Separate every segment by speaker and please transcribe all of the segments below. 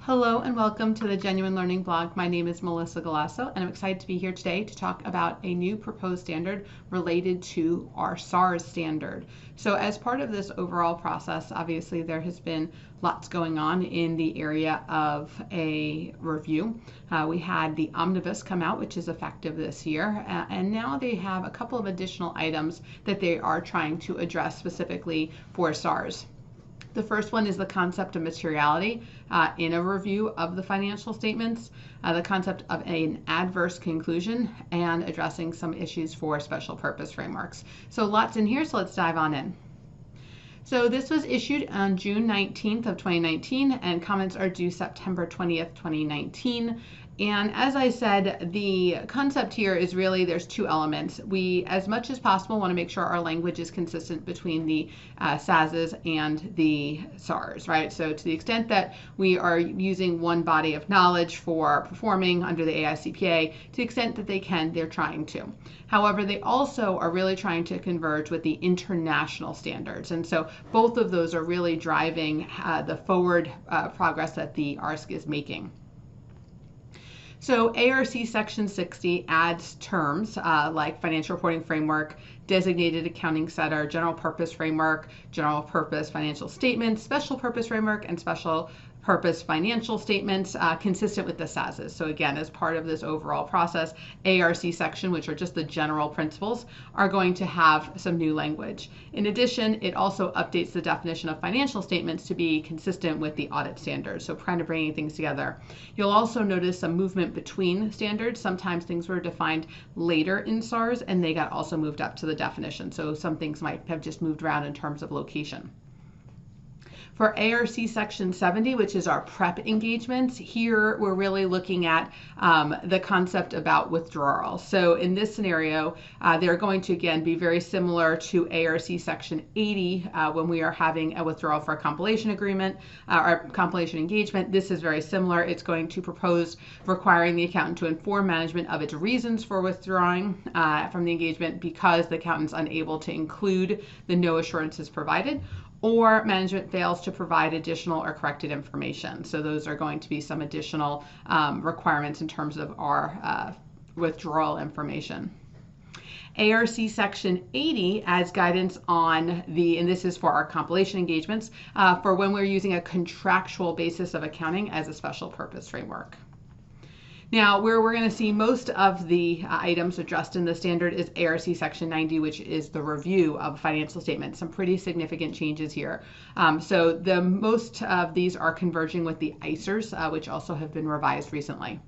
Speaker 1: Hello and welcome to the Genuine Learning blog. My name is Melissa Galasso and I'm excited to be here today to talk about a new proposed standard related to our SARS standard. So as part of this overall process, obviously there has been lots going on in the area of a review. We had the omnibus come out, which is effective this year, and now they have a couple of additional items that they are trying to address specifically for SARS. The first one is the concept of materiality in a review of the financial statements, the concept of an adverse conclusion, and addressing some issues for special purpose frameworks. So lots in here, so let's dive on in. So this was issued on June 19th of 2019, and comments are due September 20th, 2019. And as I said, the concept here is really there's two elements. We, as much as possible, want to make sure our language is consistent between the SASes and the SARS, right? So to the extent that we are using one body of knowledge for performing under the AICPA, to the extent that they can, they're trying to. However, they also are really trying to converge with the international standards. And so both of those are really driving the forward progress that the ARSC is making. So ARC Section 60 adds terms like financial reporting framework, designated accounting setter, general purpose framework, general purpose financial statements, special purpose framework, and special purpose financial statements consistent with the SASes. So again, as part of this overall process, ARC section, which are just the general principles, are going to have some new language. In addition, it also updates the definition of financial statements to be consistent with the audit standards, so kind of bringing things together. You'll also notice some movement between standards. Sometimes things were defined later in SARS and they got also moved up to the definition. So some things might have just moved around in terms of location. For ARC Section 70, which is our prep engagements, here we're really looking at the concept about withdrawal. So in this scenario, they're going to, again, be very similar to ARC Section 80 when we are having a withdrawal for a compilation agreement or compilation engagement. This is very similar. It's going to propose requiring the accountant to inform management of its reasons for withdrawing from the engagement because the accountant's unable to include the no assurances provided, or management fails to provide additional or corrected information. So those are going to be some additional requirements in terms of our withdrawal information. ARC Section 80 adds guidance on and this is for our compilation engagements, for when we're using a contractual basis of accounting as a special purpose framework. Now, where we're going to see most of the items addressed in the standard is ARC Section 90, which is the review of financial statements. Some pretty significant changes here. So the most of these are converging with the AICPA, which also have been revised recently.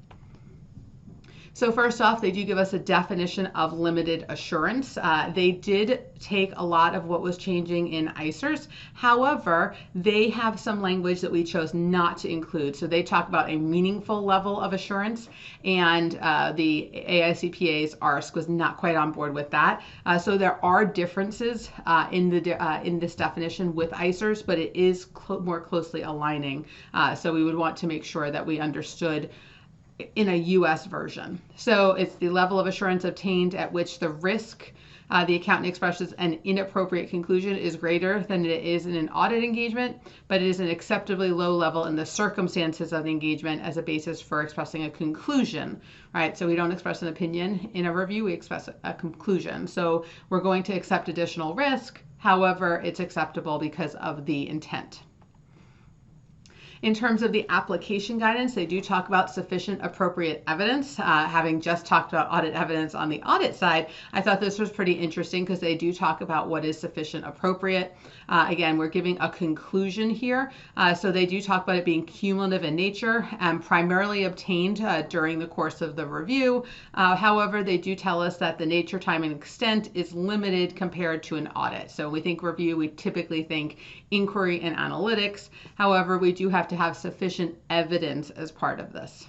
Speaker 1: So first off, they do give us a definition of limited assurance. They did take a lot of what was changing in AICPAs. However, they have some language that we chose not to include. So they talk about a meaningful level of assurance, and the AICPA's ARSC was not quite on board with that. So there are differences in this definition with AICPAs, but it is more closely aligning. So we would want to make sure that we understood in a US version. So it's the level of assurance obtained at which the risk the accountant expresses an inappropriate conclusion is greater than it is in an audit engagement, but it is an acceptably low level in the circumstances of the engagement as a basis for expressing a conclusion, right? So we don't express an opinion in a review, we express a conclusion. So we're going to accept additional risk, however, it's acceptable because of the intent. In terms of the application guidance, they do talk about sufficient appropriate evidence. Having just talked about audit evidence on the audit side, I thought this was pretty interesting because they do talk about what is sufficient appropriate. Again, we're giving a conclusion here. So they do talk about it being cumulative in nature and primarily obtained during the course of the review. However, they do tell us that the nature, time, and extent is limited compared to an audit. So we think review, we typically think inquiry and analytics. However, we do have to have sufficient evidence as part of this.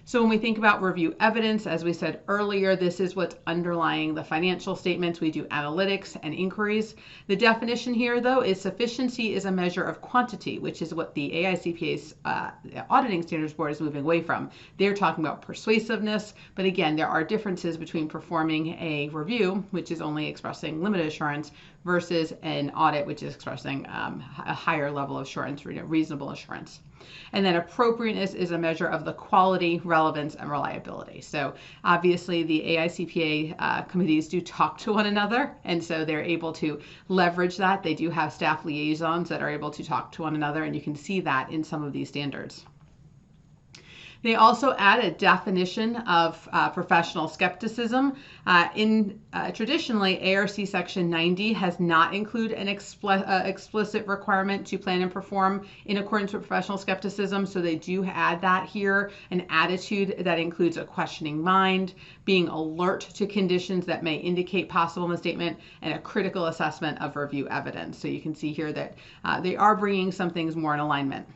Speaker 1: So when we think about review evidence, as we said earlier, this is what's underlying the financial statements. We do analytics and inquiries. The definition here, though, is sufficiency is a measure of quantity, which is what the AICPA's Auditing Standards Board is moving away from. They're talking about persuasiveness, but again, there are differences between performing a review, which is only expressing limited assurance, versus an audit, which is expressing a higher level of assurance, reasonable assurance. And then appropriateness is a measure of the quality, relevance, and reliability. So obviously the AICPA committees do talk to one another, and so they're able to leverage that. They do have staff liaisons that are able to talk to one another, and you can see that in some of these standards. They also add a definition of professional skepticism. Traditionally, ARC Section 90 has not included an explicit requirement to plan and perform in accordance with professional skepticism, so they do add that here, an attitude that includes a questioning mind, being alert to conditions that may indicate possible misstatement, and a critical assessment of review evidence. So you can see here that they are bringing some things more in alignment.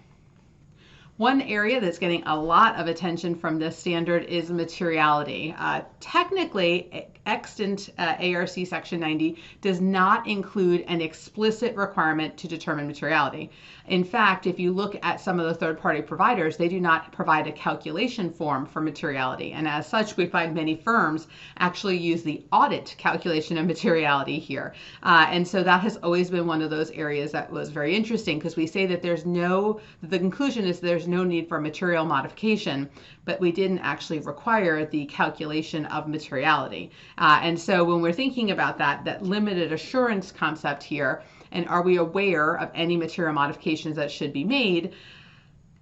Speaker 1: One area that's getting a lot of attention from this standard is materiality. Technically, extant ARC Section 90 does not include an explicit requirement to determine materiality. In fact, if you look at some of the third-party providers, they do not provide a calculation form for materiality. And as such, we find many firms actually use the audit calculation of materiality here. And so that has always been one of those areas that was very interesting, because we say that the conclusion is there's no need for material modification, but we didn't actually require the calculation of materiality. And so when we're thinking about that limited assurance concept here, and are we aware of any material modifications that should be made,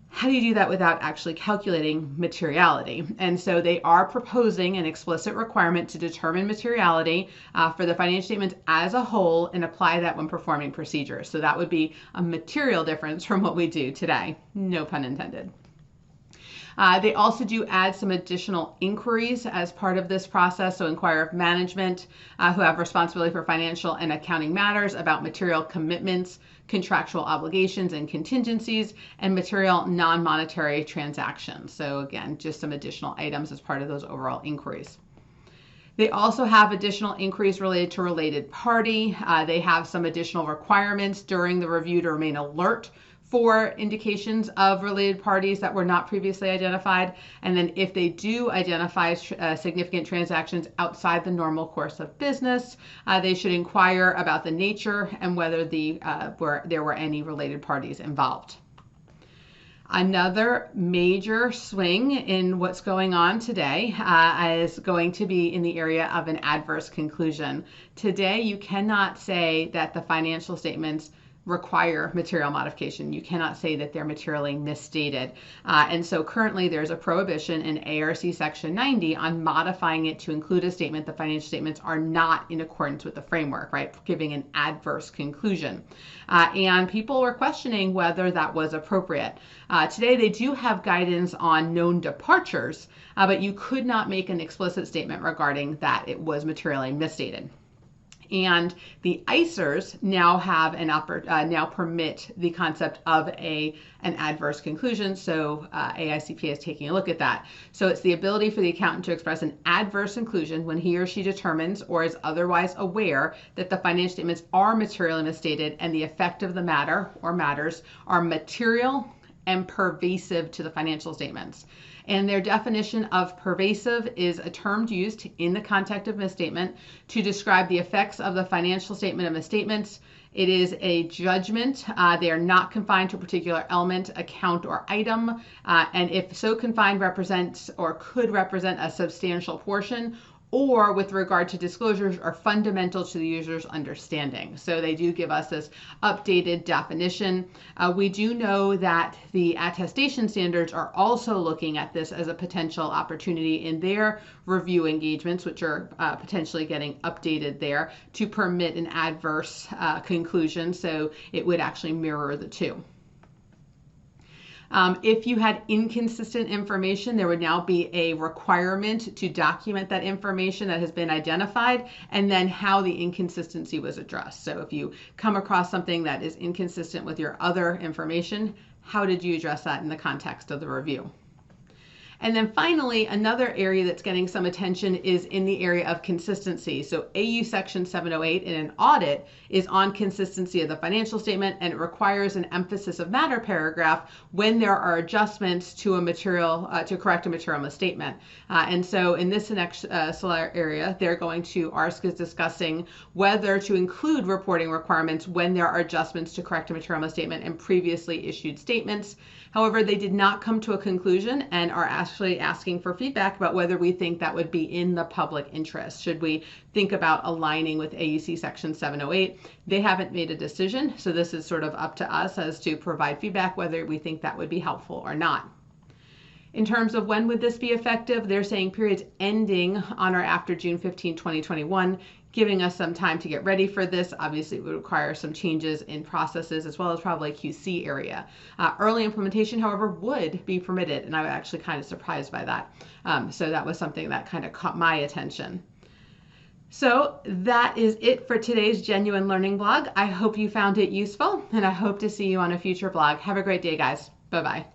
Speaker 1: how do you do that without actually calculating materiality? And so they are proposing an explicit requirement to determine materiality for the financial statements as a whole and apply that when performing procedures. So that would be a material difference from what we do today. No pun intended. They also do add some additional inquiries as part of this process. So inquire of management who have responsibility for financial and accounting matters about material commitments, contractual obligations and contingencies, and material non-monetary transactions. So again, just some additional items as part of those overall inquiries. They also have additional inquiries related to related party. They have some additional requirements during the review to remain alert for indications of related parties that were not previously identified. And then if they do identify significant transactions outside the normal course of business, they should inquire about the nature and whether there were any related parties involved. Another major swing in what's going on today is going to be in the area of an adverse conclusion. Today, you cannot say that the financial statements require material modification. You cannot say that they're materially misstated. And so currently there's a prohibition in ARC Section 90 on modifying it to include a statement that financial statements are not in accordance with the framework, right? Giving an adverse conclusion. And people were questioning whether that was appropriate. Today they do have guidance on known departures, but you could not make an explicit statement regarding that it was materially misstated. And the AICers now have now permit the concept of an adverse conclusion. So AICPA is taking a look at that. So it's the ability for the accountant to express an adverse conclusion when he or she determines or is otherwise aware that the financial statements are materially misstated and the effect of the matter or matters are material and pervasive to the financial statements. And their definition of pervasive is a term used in the context of misstatement to describe the effects of the financial statement of misstatements. It is a judgment. They are not confined to a particular element, account, or item. And if so confined, represents or could represent a substantial portion, or with regard to disclosures are fundamental to the user's understanding. So they do give us this updated definition. We do know that the attestation standards are also looking at this as a potential opportunity in their review engagements, which are potentially getting updated there to permit an adverse conclusion. So it would actually mirror the two. If you had inconsistent information, there would now be a requirement to document that information that has been identified and then how the inconsistency was addressed. So if you come across something that is inconsistent with your other information, how did you address that in the context of the review? And then finally, another area that's getting some attention is in the area of consistency. So AU Section 708 in an audit is on consistency of the financial statement, and it requires an emphasis of matter paragraph when there are adjustments to a material, to correct a material misstatement. And so in this next area, ARSC is discussing whether to include reporting requirements when there are adjustments to correct a material misstatement in previously issued statements. However, they did not come to a conclusion and are actually asking for feedback about whether we think that would be in the public interest. Should we think about aligning with AUC Section 708? They haven't made a decision, so this is sort of up to us as to provide feedback whether we think that would be helpful or not. In terms of when would this be effective, they're saying periods ending on or after June 15, 2021, giving us some time to get ready for this. Obviously, it would require some changes in processes as well as probably QC area. Early implementation, however, would be permitted, and I was actually kind of surprised by that. So that was something that kind of caught my attention. So that is it for today's Genuine Learning blog. I hope you found it useful, and I hope to see you on a future blog. Have a great day, guys. Bye-bye.